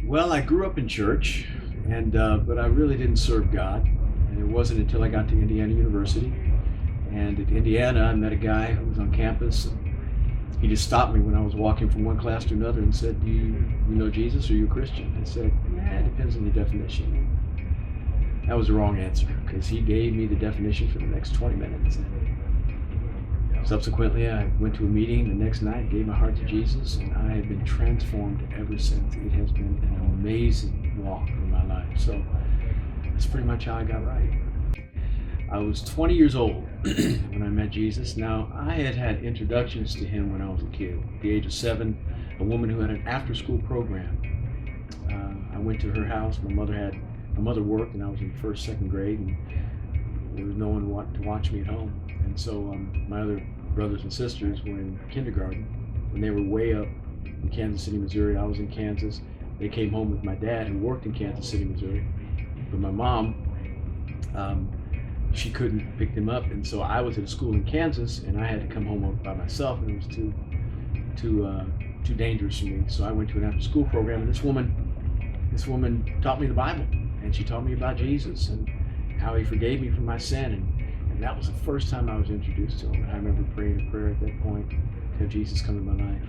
Well, I grew up in church, and but I really didn't serve God. And it wasn't until I got to Indiana University. And at Indiana, I met a guy who was on campus. And he just stopped me when I was walking from one class to another and said, "Do you know Jesus? Or are you a Christian?" I said, "It depends on your definition." That was the wrong answer, because he gave me the definition for the next 20 minutes. And subsequently, I went to a meeting the next night, gave my heart to Jesus, and I have been transformed ever since. It has been an amazing walk in my life. So that's pretty much how I got right. I was 20 years old when I met Jesus. Now, I had had introductions to him when I was a kid. At the age of 7, a woman who had an after-school program. I went to her house. My mother worked, and I was in first, second grade, and there was no one to watch me at home. And so my other brothers and sisters were in kindergarten, and they were way up in Kansas City, Missouri. I was in Kansas. They came home with my dad, who worked in Kansas City, Missouri. But my mom, she couldn't pick them up, and so I was at a school in Kansas, and I had to come home by myself, and it was too dangerous for me. So I went to an after-school program, and this woman taught me the Bible, and she taught me about Jesus and how he forgave me for my sin, and that was the first time I was introduced to him. And I remember praying a prayer at that point to have Jesus come into my life.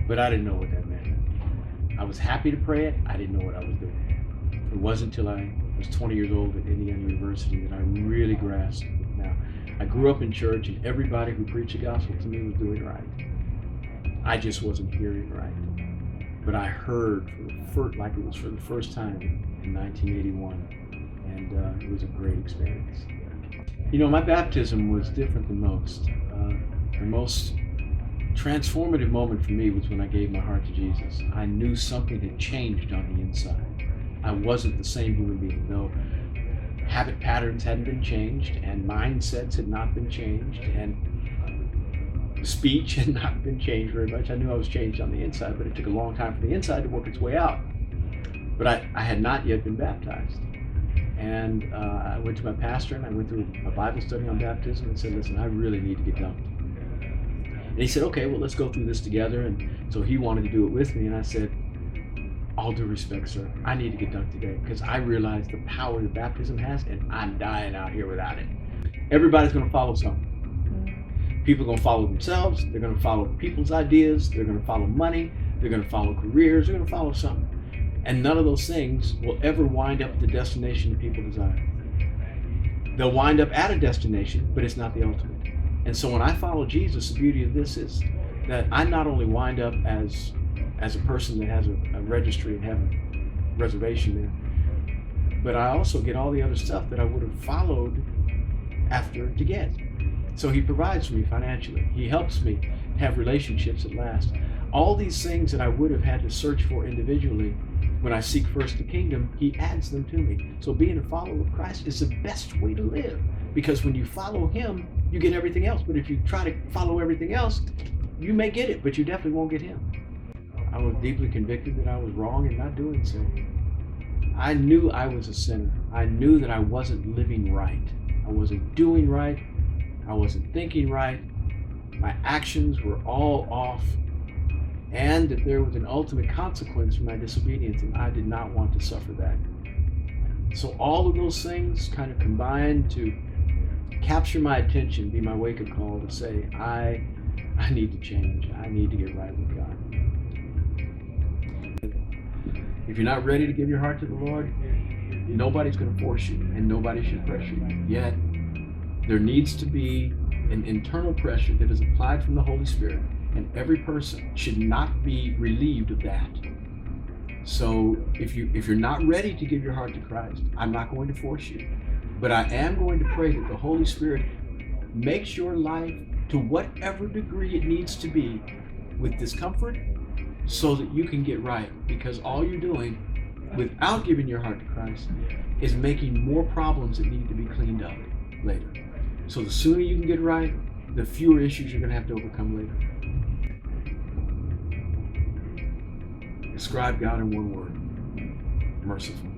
But I didn't know what that meant. I was happy to pray it. I didn't know what I was doing. It wasn't until I was 20 years old at Indiana University that I really grasped it. Now, I grew up in church, and everybody who preached the gospel to me was doing right. I just wasn't hearing right. But I heard like it was for the first time in 1981, and it was a great experience. You know, my baptism was different than most. The most transformative moment for me was when I gave my heart to Jesus. I knew something had changed on the inside. I wasn't the same human being, though habit patterns hadn't been changed, and mindsets had not been changed, and speech had not been changed very much. I knew I was changed on the inside, but it took a long time for the inside to work its way out. But I had not yet been baptized. And I went to my pastor, and I went through a Bible study on baptism and said, "Listen, I really need to get dunked." And he said, "Okay, well, let's go through this together." And so he wanted to do it with me, and I said, "All due respect, sir, I need to get dunked today, because I realize the power that baptism has, and I'm dying out here without it." Everybody's going to follow something. People are going to follow themselves. They're going to follow people's ideas. They're going to follow money. They're going to follow careers. They're going to follow something. And none of those things will ever wind up at the destination that people desire. They'll wind up at a destination, but it's not the ultimate. And so when I follow Jesus, the beauty of this is that I not only wind up as a person that has a registry in heaven, reservation there, but I also get all the other stuff that I would have followed after to get. So he provides for me financially. He helps me have relationships that last. All these things that I would have had to search for individually, when I seek first the kingdom, he adds them to me. So being a follower of Christ is the best way to live, because when you follow him, you get everything else. But if you try to follow everything else, you may get it, but you definitely won't get him. I was deeply convicted that I was wrong in not doing so. I knew I was a sinner. I knew that I wasn't living right. I wasn't doing right. I wasn't thinking right. My actions were all off, and that there was an ultimate consequence for my disobedience, and I did not want to suffer that. So all of those things kind of combined to capture my attention, be my wake-up call to say, I need to change. I need to get right with God. If you're not ready to give your heart to the Lord, nobody's going to force you, and nobody should pressure you. Yet, there needs to be an internal pressure that is applied from the Holy Spirit, and every person should not be relieved of that. So if you're not ready to give your heart to Christ, I'm not going to force you, but I am going to pray that the Holy Spirit makes your life to whatever degree it needs to be with discomfort, so that you can get right, because all you're doing without giving your heart to Christ is making more problems that need to be cleaned up later. So the sooner you can get right, the fewer issues you're going to have to overcome later. Describe God in one word: merciful.